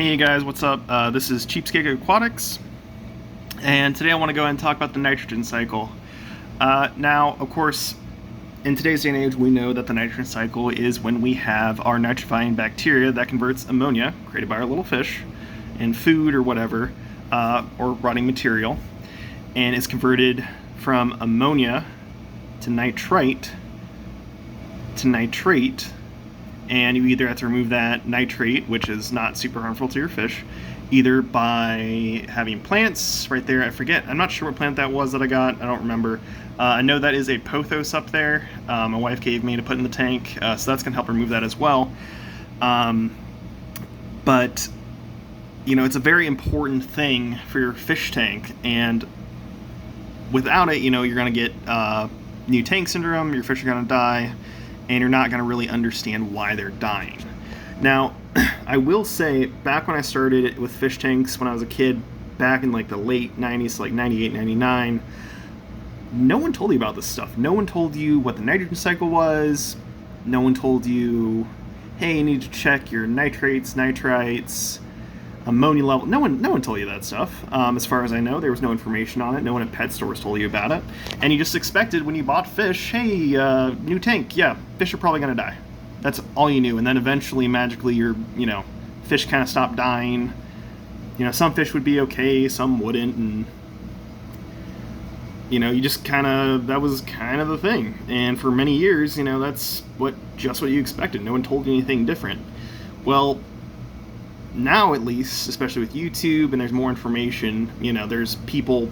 Hey guys, what's up? This is Cheapskate Aquatics, and today I want to go ahead and talk about the nitrogen cycle. Now, of course, in today's day and age, we know that the nitrogen cycle is when we have our nitrifying bacteria that converts ammonia, created by our little fish, in food or whatever, or rotting material, and is converted from ammonia to nitrite, and you either have to remove that nitrate, which is not super harmful to your fish, either by having plants right there. I forget, I'm not sure what plant that was that I got, I don't remember. I know that is a pothos up there, my wife gave me to put in the tank, so that's going to help remove that as well. But, you know, it's a very important thing for your fish tank, and without it, you know, you're going to get new tank syndrome, your fish are going to die, and you're not going to really understand why they're dying. Now, I will say, back when I started with fish tanks when I was a kid, back in like the late 90s, like 98, 99, no one told you about this stuff. No one told you what the nitrogen cycle was. No one told you, hey, you need to check your nitrates, nitrites, ammonia level. No one told you that stuff. As far as I know, there was no information on it. No one at pet stores told you about it. And you just expected when you bought fish, hey, new tank, yeah, fish are probably gonna die. That's all you knew. And then eventually, magically, your, fish kind of stopped dying. Some fish would be okay, some wouldn't, and you just that was kind of the thing. And for many years, that's just what you expected. No one told you anything different. Well, now at least, especially with YouTube and there's more information, there's people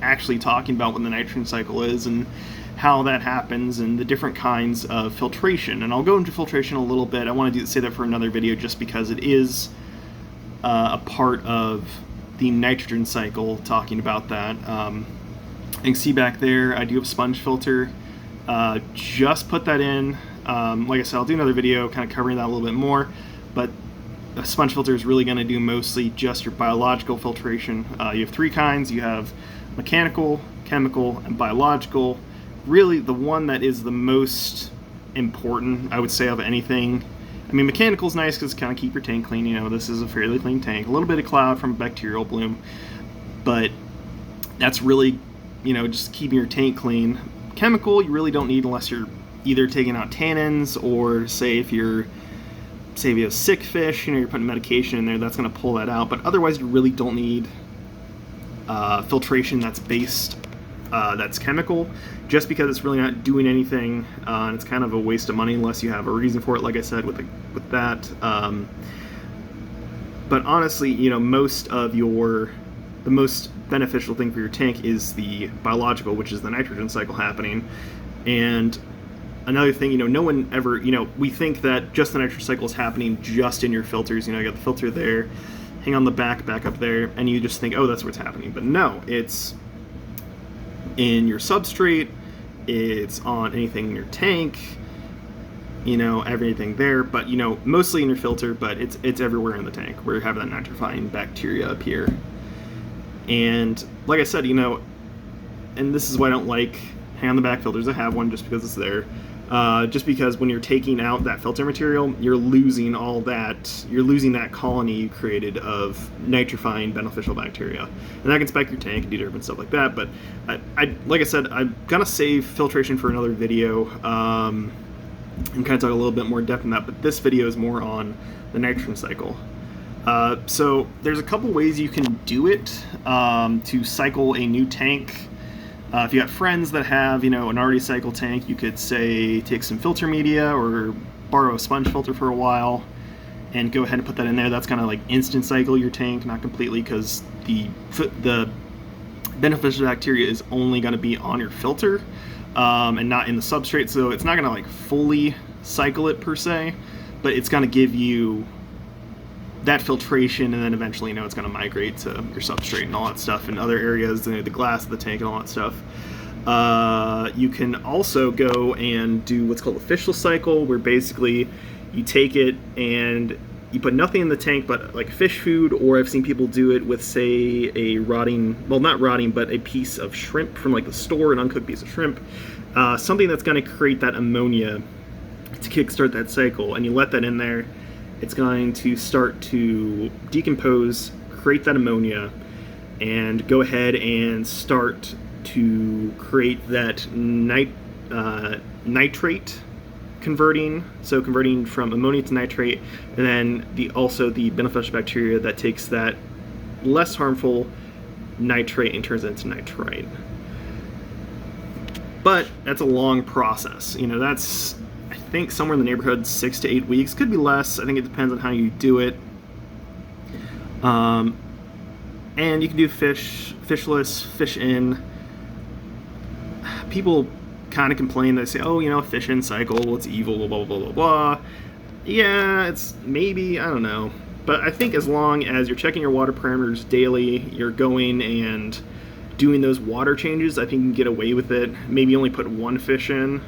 actually talking about what the nitrogen cycle is and how that happens and the different kinds of filtration. And I'll go into filtration a little bit. I want to say that for another video just because it is a part of the nitrogen cycle, talking about that. You can see back there, I do have a sponge filter. Just put that in. Like I said, I'll do another video kind of covering that a little bit more, but a sponge filter is really going to do mostly just your biological filtration. You have three kinds. You have mechanical, chemical, and biological. Really, the one that is the most important, I would say, of anything. I mean, mechanical is nice because it's kind of keep your tank clean. This is a fairly clean tank. A little bit of cloud from bacterial bloom, but that's really, just keeping your tank clean. Chemical, you really don't need unless you're either taking out tannins or say if you have sick fish, you're putting medication in there, that's going to pull that out. But otherwise, you really don't need filtration that's that's chemical, just because it's really not doing anything, and it's kind of a waste of money unless you have a reason for it, like I said, with that. But honestly, the most beneficial thing for your tank is the biological, which is the nitrogen cycle happening. And another thing, no one ever, we think that just the nitrogen cycle is happening just in your filters. You got the filter there, hang on the back up there, and you just think, oh, that's what's happening. But no, it's in your substrate, it's on anything in your tank, everything there. But, mostly in your filter, but it's everywhere in the tank. We're having that nitrifying bacteria up here. And like I said, and this is why I don't like hang on the back filters. I have one just because it's there. Just because when you're taking out that filter material, you're losing all that. You're losing that colony you created of nitrifying beneficial bacteria, and that can spike your tank and do different stuff like that. But like I said, I'm gonna save filtration for another video, and kind of talk a little bit more in depth on that. But this video is more on the nitrogen cycle. So there's a couple ways you can do it to cycle a new tank. If you got friends that have, an already cycled tank, you could say take some filter media or borrow a sponge filter for a while and go ahead and put that in there. That's kind of like instant cycle your tank, not completely, because the beneficial bacteria is only going to be on your filter and not in the substrate. So it's not going to like fully cycle it per se, but it's going to give you that filtration, and then eventually, it's going to migrate to your substrate and all that stuff in other areas, the glass of the tank and all that stuff. You can also go and do what's called a fiscal cycle, where basically you take it and you put nothing in the tank but like fish food, or I've seen people do it with, say, a rotting, well, not rotting, but a piece of shrimp from like the store, an uncooked piece of shrimp, something that's going to create that ammonia to kickstart that cycle, and you let that in there. it's going to start to decompose, create that ammonia, and go ahead and start to create that nitrate converting, so converting from ammonia to nitrate, and then also the beneficial bacteria that takes that less harmful nitrate and turns it into nitrite. But that's a long process. That's, I think, somewhere in the neighborhood 6 to 8 weeks. Could be less. I think it depends on how you do it. And you can do fishless, fish in. People kind of complain. They say, oh, fish in cycle, it's evil, blah, blah, blah, blah, blah. Yeah, it's maybe, I don't know. But I think as long as you're checking your water parameters daily, you're going and doing those water changes, I think you can get away with it. Maybe only put one fish in,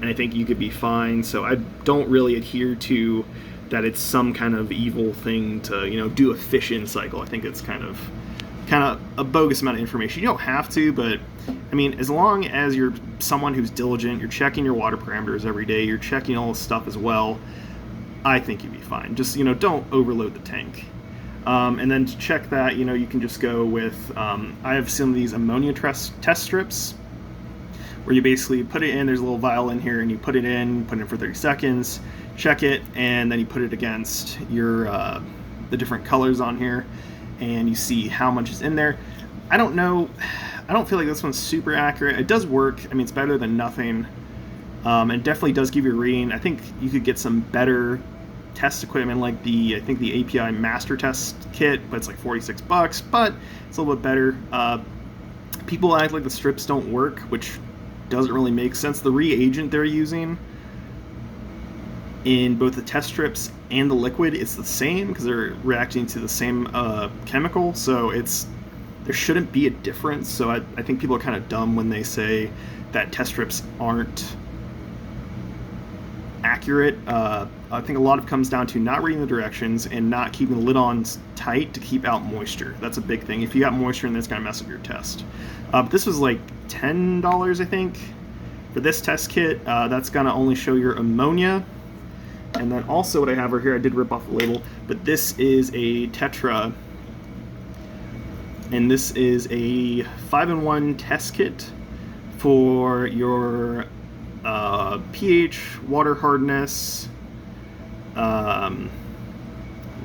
and I think you could be fine. So I don't really adhere to that it's some kind of evil thing to, do a fish in cycle. I think it's kind of a bogus amount of information. You don't have to, but I mean, as long as you're someone who's diligent, you're checking your water parameters every day, you're checking all this stuff as well, I think you'd be fine. Just, don't overload the tank. And then to check that, you can just go with, I have some of these ammonia test strips where you basically put it in, there's a little vial in here, and you put it in for 30 seconds, check it, and then you put it against your the different colors on here, and you see how much is in there. I don't know, I don't feel like this one's super accurate. It does work. I mean, it's better than nothing. It definitely does give you a reading. I think you could get some better test equipment like the API Master Test Kit, but it's like $46, but it's a little bit better. People act like the strips don't work, which doesn't really make sense. The reagent they're using in both the test strips and the liquid, it's the same because they're reacting to the same chemical, so there shouldn't be a difference. So I think people are kind of dumb when they say that test strips aren't accurate. I think a lot of it comes down to not reading the directions and not keeping the lid on tight to keep out moisture. That's a big thing. If you got moisture in there, it's going to mess up your test. But this was like $10, I think, for this test kit. That's going to only show your ammonia. And then also what I have over here, I did rip off the label, but this is a Tetra, and this is a 5-in-1 test kit for your pH, water hardness, what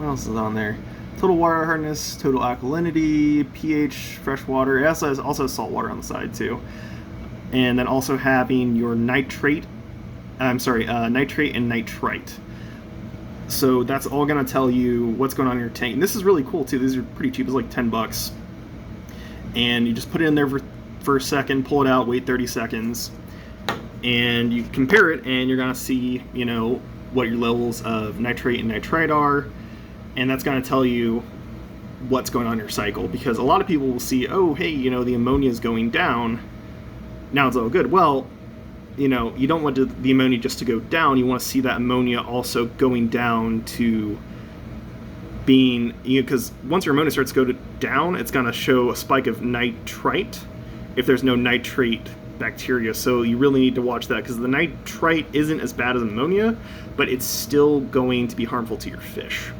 else is on there? Total water hardness, total alkalinity, pH, fresh water. It also has salt water on the side too. And then also having your nitrate and nitrite. So that's all going to tell you what's going on in your tank. And this is really cool too. These are pretty cheap. It's like $10. And you just put it in there for a second, pull it out, wait 30 seconds, and you compare it, and you're going to see, what your levels of nitrate and nitrite are, and that's going to tell you what's going on in your cycle. Because a lot of people will see, oh, hey, the ammonia is going down, now it's all good. Well, you don't want the ammonia just to go down. You want to see that ammonia also going down to being, because once your ammonia starts to go down, it's going to show a spike of nitrite if there's no nitrate bacteria. So you really need to watch that, because the nitrite isn't as bad as ammonia, but it's still going to be harmful to your fish.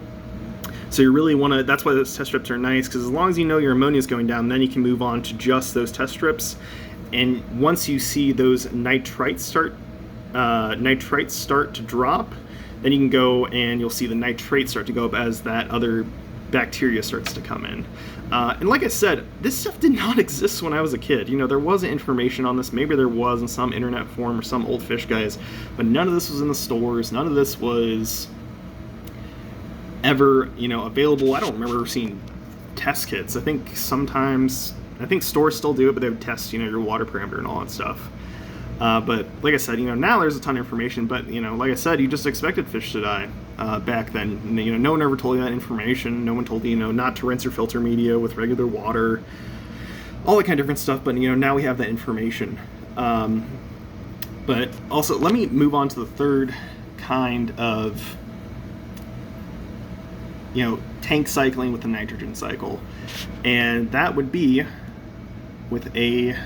So you really want to, that's why those test strips are nice, because as long as you know your ammonia is going down, then you can move on to just those test strips. And once you see those nitrites start to drop, then you can go and you'll see the nitrates start to go up as that other bacteria starts to come in. And like I said, this stuff did not exist when I was a kid. There wasn't information on this. Maybe there was in some internet forum or some old fish guys, but none of this was in the stores. None of this was ever, available. I don't remember seeing test kits. I think stores still do it, but they would test, your water parameter and all that stuff. But like I said, now there's a ton of information, but, like I said, you just expected fish to die back then. No one ever told you that information. No one told you, not to rinse your filter media with regular water, all that kind of different stuff. But, now we have that information. But also, let me move on to the third kind of, tank cycling with the nitrogen cycle. And that would be with a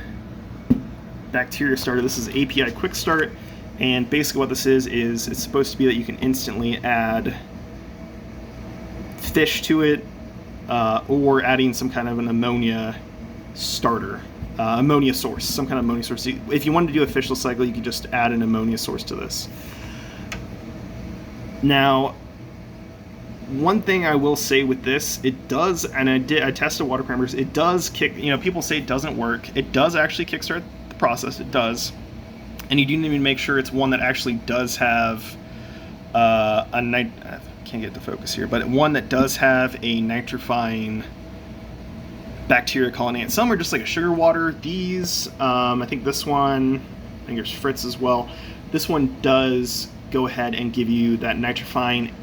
bacteria starter. This is API Quick Start, and basically what this is it's supposed to be that you can instantly add fish to it, or adding some kind of an ammonia starter, ammonia source, some kind of ammonia source. If you wanted to do a fishless cycle, you could just add an ammonia source to this. Now, one thing I will say with this, it does, and I tested water parameters, it does kick, people say it doesn't work. It does actually kickstart the process, it does. And you do need to make sure it's one that actually does have I can't get the focus here, but one that does have a nitrifying bacteria colony. And some are just like a sugar water. These, I think this one, I think there's Fritz as well. This one does go ahead and give you that nitrifying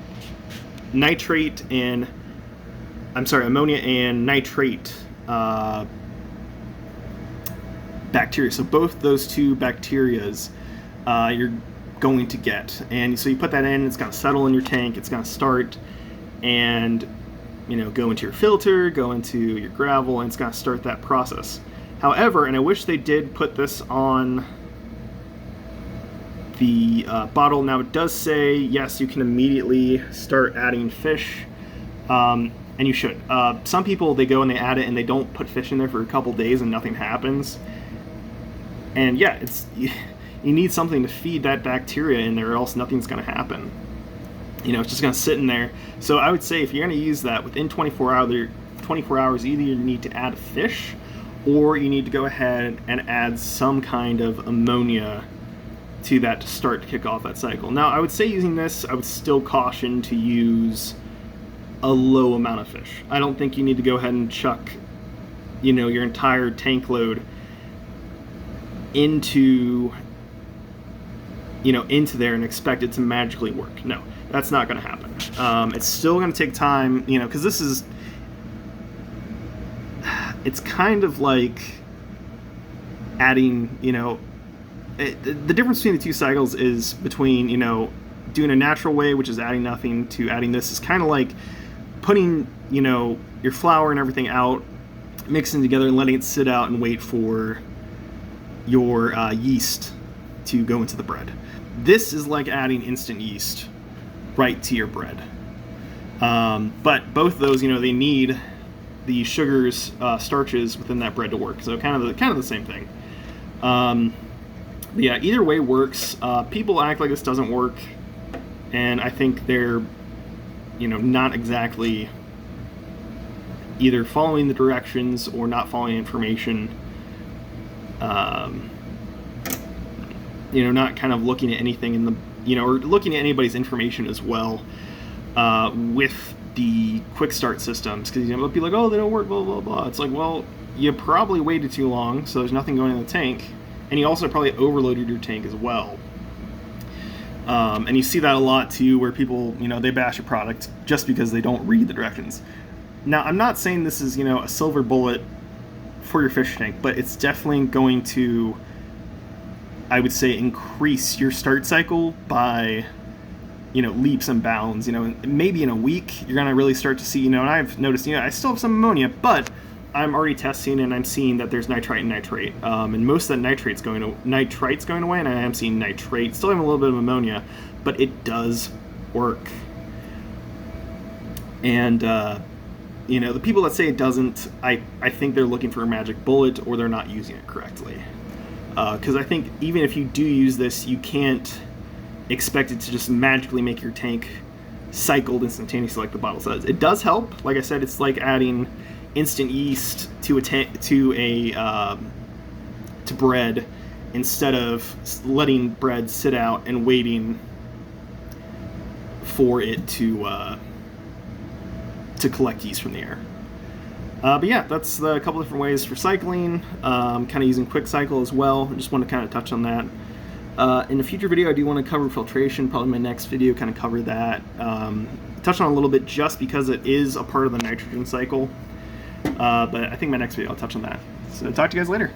ammonia and nitrate bacteria. So both those two bacterias you're going to get. And so you put that in, it's going to settle in your tank, it's going to start and go into your filter, go into your gravel, and it's going to start that process. However, and I wish they did put this on the bottle. Now it does say, yes, you can immediately start adding fish, and you should. Some people, they go and they add it and they don't put fish in there for a couple days and nothing happens. And yeah, you need something to feed that bacteria in there, or else nothing's going to happen. It's just going to sit in there. So I would say if you're going to use that within 24 hours, either you need to add fish, or you need to go ahead and add some kind of ammonia to that to start to kick off that cycle. Now, I would say using this, I would still caution to use a low amount of fish. I don't think you need to go ahead and chuck, your entire tank load into there and expect it to magically work. No, that's not going to happen. It's still going to take time, because this is, it's kind of like adding, the difference between the two cycles is between, doing a natural way, which is adding nothing, to adding this is kind of like putting, your flour and everything out, mixing together and letting it sit out and wait for your yeast to go into the bread. This is like adding instant yeast right to your bread. But both those, they need the sugars, starches within that bread to work. So kind of the same thing. Yeah, either way works. People act like this doesn't work, and I think they're, not exactly either following the directions or not following information. Not kind of looking at anything in the, or looking at anybody's information as well, with the quick start systems, because they'll be like, oh, they don't work, blah blah blah. It's like, well, you probably waited too long, so there's nothing going in the tank, and you also probably overloaded your tank as well. And you see that a lot too, where people, they bash a product just because they don't read the directions. Now, I'm not saying this is, a silver bullet for your fish tank, but it's definitely going to, I would say, increase your start cycle by, leaps and bounds. Maybe in a week you're going to really start to see, and I've noticed, I still have some ammonia, but I'm already testing and I'm seeing that there's nitrite and nitrate, and most of that nitrite's going away, and I am seeing nitrate, still having a little bit of ammonia, but it does work. And the people that say it doesn't, I think they're looking for a magic bullet, or they're not using it correctly. Because I think even if you do use this, you can't expect it to just magically make your tank cycled instantaneously like the bottle says. It does help. Like I said, it's like adding instant yeast to bread, instead of letting bread sit out and waiting for it to collect yeast from the air. But yeah, that's a couple different ways for cycling, kind of using quick cycle as well. I just want to kind of touch on that. In a future video, I do want to cover filtration. Probably my next video kind of cover that. Touch on it a little bit just because it is a part of the nitrogen cycle. But I think my next video I'll touch on that. So talk to you guys later.